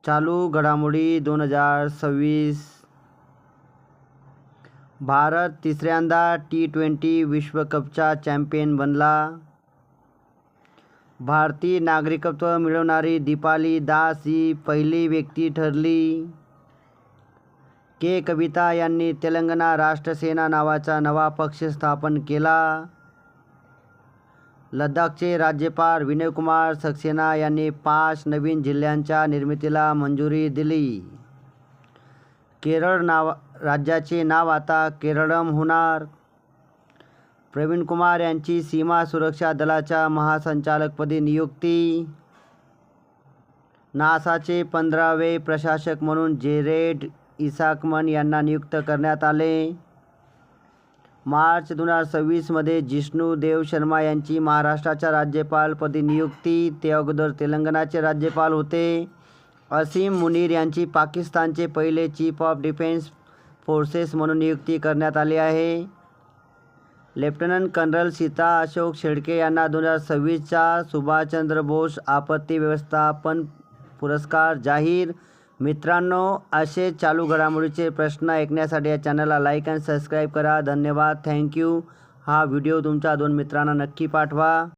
चालू घडामोडी 2026. भारत तिसऱ्यांदा T20 विश्वकपचा चॅम्पियन बनला. भारतीय नागरिकत्व मिळवणारी दीपाली दास ही पहिली व्यक्ती ठरली. के. कविता यांनी तेलंगणा राष्ट्र सेना नावाचा नवा पक्ष स्थापन केला. लडाखचे राज्यपाल विनयकुमार सक्सेना यांनी 5 नवीन जिल्ह्यांच्या निर्मितीला मंजुरी दिली. केरळ राज्याचे नाव आता केरळम होणार. प्रवीण कुमार यांची सीमा सुरक्षा दलाच्या महासंचालकपदी नियुक्ती. नासाचे 15वे प्रशासक म्हणून जेरेड इसाकमन यांना नियुक्त करण्यात आले. मार्च 2026 मध्ये जिष्णू देव शर्मा यांची महाराष्ट्राच्या राज्यपालपदी नियुक्ती. ते अगोदर तेलंगणाचे राज्यपाल होते. असीम मुनीर यांची पाकिस्तानचे पहिले चीफ ऑफ डिफेन्स फोर्सेस म्हणून नियुक्ती करण्यात आली आहे. लेफ्टनंट कर्नल सीता अशोक शेळके यांना 2026चा सुभाषचंद्र बोस आपत्ती व्यवस्थापन पुरस्कार जाहीर. मित्रांनो, असे चालू घडामोडीचे प्रश्न ऐकण्यासाठी या चॅनलला लाईक आणि सबस्क्राईब करा. धन्यवाद. थँक्यू. हा व्हिडिओ तुमच्या 2 मित्रांना नक्की पाठवा.